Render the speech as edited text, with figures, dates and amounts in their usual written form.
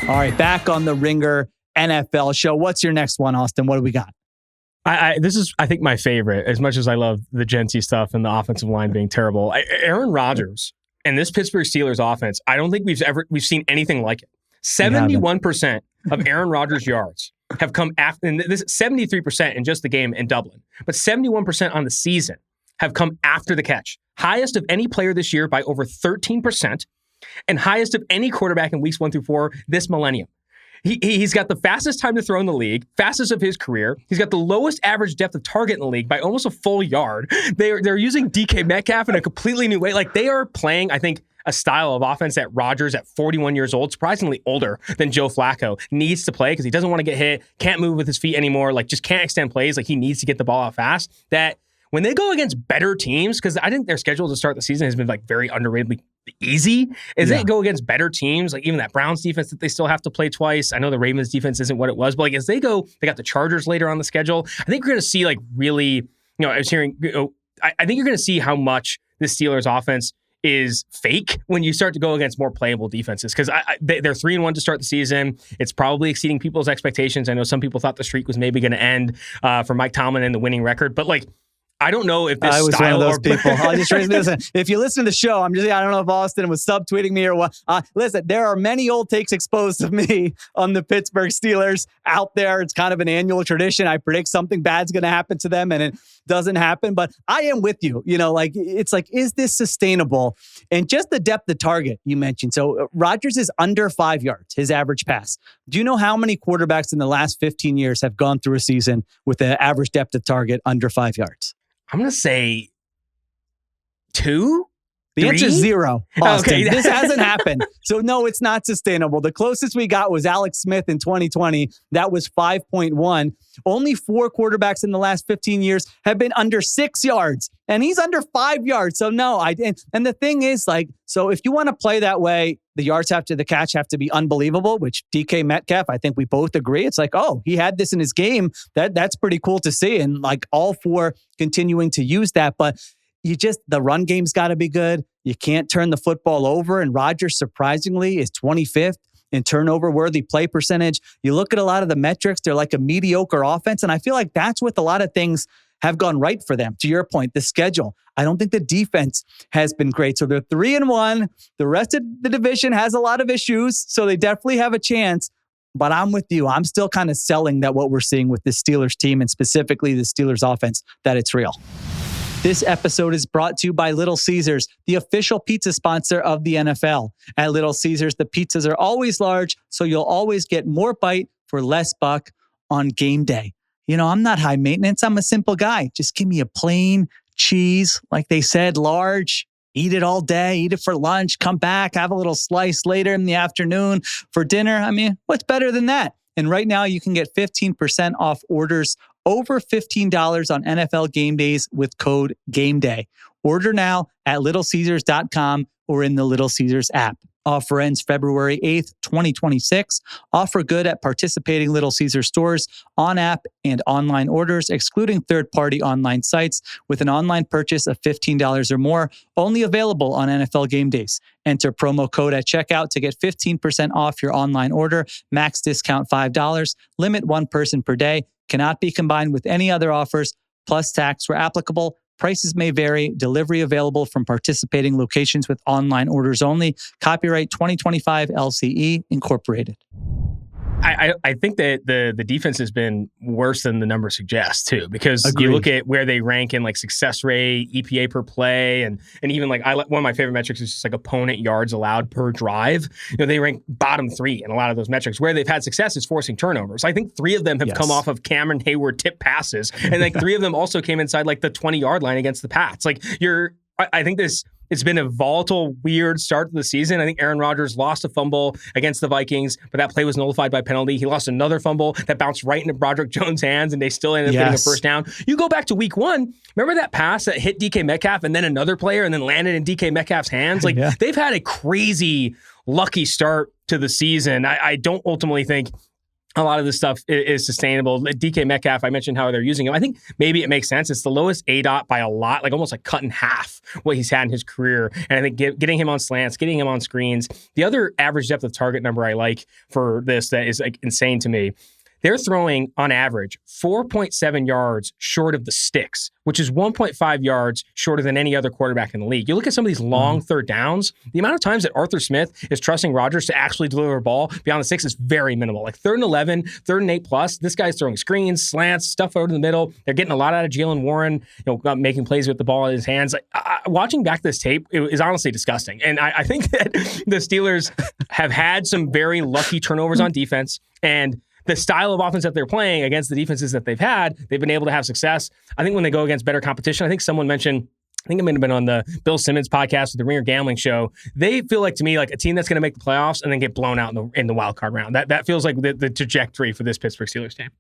All right, back on the Ringer NFL show. What's your next one, Austin? What do we got? This is, I think, my favorite, as much as I love the Jeanty stuff and the offensive line being terrible. Aaron Rodgers and this Pittsburgh Steelers offense, I don't think we've seen anything like it. 71% of Aaron Rodgers' yards have come after, and this 73% in just the game in Dublin, but 71% on the season have come after the catch. Highest of any player this year by over 13%, and highest of any quarterback in weeks 1 through 4 this millennium. He's got the fastest time to throw in the league, fastest of his career. He's got the lowest average depth of target in the league by almost a full yard. They're using DK Metcalf in a completely new way. Like, they are playing, I think, a style of offense that Rodgers, at 41 years old, surprisingly older than Joe Flacco, needs to play because he doesn't want to get hit, can't move with his feet anymore, like just can't extend plays. Like, he needs to get the ball out fast. That when they go against better teams, because I think their schedule to start the season has been like very underratedly easy, they go against better teams, like even that Browns defense that they still have to play twice. I know the Ravens defense isn't what it was, but like as they go, they got the Chargers later on the schedule. I think you're going to see like really, I was hearing, I think you're going to see how much the Steelers offense is fake when you start to go against more playable defenses, because they're 3-1 to start the season. It's probably exceeding people's expectations. I know some people thought the streak was maybe going to end for Mike Tomlin and the winning record, but like, I don't know if this I was style one of those people. I'll just listen. If you listen to the show, I don't know if Austin was subtweeting me or what. Listen, there are many old takes exposed of me on the Pittsburgh Steelers out there. It's kind of an annual tradition. I predict something bad's going to happen to them, and it doesn't happen. But I am with you. It's like, is this sustainable? And just the depth of target you mentioned. So Rodgers is under 5 yards, his average pass. Do you know how many quarterbacks in the last 15 years have gone through a season with an average depth of target under 5 yards? I'm going to say 2? The answer is 0, Austin. Okay. This hasn't happened. So no, it's not sustainable. The closest we got was Alex Smith in 2020. That was 5.1. Only 4 quarterbacks in the last 15 years have been under 6 yards, and he's under 5 yards. So no, and the thing is, like, so if you want to play that way, the yards after the catch have to be unbelievable, which DK Metcalf, I think we both agree. It's like, oh, he had this in his game. That's pretty cool to see. And like, all 4 continuing to use that. But the run game's got to be good. You can't turn the football over. And Rodgers, surprisingly, is 25th in turnover-worthy play percentage. You look at a lot of the metrics, they're like a mediocre offense. And I feel like that's with a lot of things have gone right for them. To your point, the schedule. I don't think the defense has been great. So they're 3-1. The rest of the division has a lot of issues. So they definitely have a chance. But I'm with you. I'm still kind of selling that what we're seeing with the Steelers team, and specifically the Steelers offense, that it's real. This episode is brought to you by Little Caesars, the official pizza sponsor of the NFL. At Little Caesars, the pizzas are always large, so you'll always get more bite for less buck on game day. I'm not high maintenance. I'm a simple guy. Just give me a plain cheese, like they said, large. Eat it all day, eat it for lunch, come back, have a little slice later in the afternoon for dinner. I mean, what's better than that? And right now you can get 15% off orders over $15 on NFL game days with code GAMEDAY. Order now at littlecaesars.com or in the Little Caesars app. Offer ends February 8th, 2026. Offer good at participating Little Caesars stores, on app and online orders, excluding third-party online sites, with an online purchase of $15 or more. Only available on NFL game days. Enter promo code at checkout to get 15% off your online order. Max discount $5. Limit 1 person per day. Cannot be combined with any other offers, plus tax where applicable. Prices may vary. Delivery available from participating locations with online orders only. Copyright 2025 LCE Incorporated. I think that the defense has been worse than the numbers suggest too, because Agreed. You look at where they rank in like success rate, EPA per play, and even like one of my favorite metrics is just like opponent yards allowed per drive. They rank bottom 3 in a lot of those metrics. Where they've had success is forcing turnovers. I think 3 of them have come off of Cameron Hayward tip passes, and like 3 of them also came inside like the 20-yard line against the Pats. Like I think it's been a volatile, weird start to the season. I think Aaron Rodgers lost a fumble against the Vikings, but that play was nullified by penalty. He lost another fumble that bounced right into Broderick Jones' hands, and they still ended up getting a first down. You go back to week 1, remember that pass that hit DK Metcalf and then another player and then landed in DK Metcalf's hands? Like, they've had a crazy, lucky start to the season. I don't ultimately think a lot of this stuff is sustainable. DK Metcalf, I mentioned how they're using him. I think maybe it makes sense. It's the lowest ADOT by a lot, like almost like cut in half what he's had in his career. And I think getting him on slants, getting him on screens. The other average depth of target number I like for this that is like insane to me, they're throwing on average 4.7 yards short of the sticks, which is 1.5 yards shorter than any other quarterback in the league. You look at some of these long third downs, the amount of times that Arthur Smith is trusting Rodgers to actually deliver a ball beyond the six is very minimal. Like 3rd and 11, 3rd and 8 plus, this guy's throwing screens, slants, stuff over the middle. They're getting a lot out of Jalen Warren, making plays with the ball in his hands. Like, watching back this tape, it is honestly disgusting. And I think that the Steelers have had some very lucky turnovers on defense, and the style of offense that they're playing against the defenses that they've had, they've been able to have success. I think when they go against better competition, I think someone mentioned, I think it might have been on the Bill Simmons podcast or the Ringer Gambling Show, they feel like, to me, like a team that's going to make the playoffs and then get blown out in the wild card round. That feels like the trajectory for this Pittsburgh Steelers team.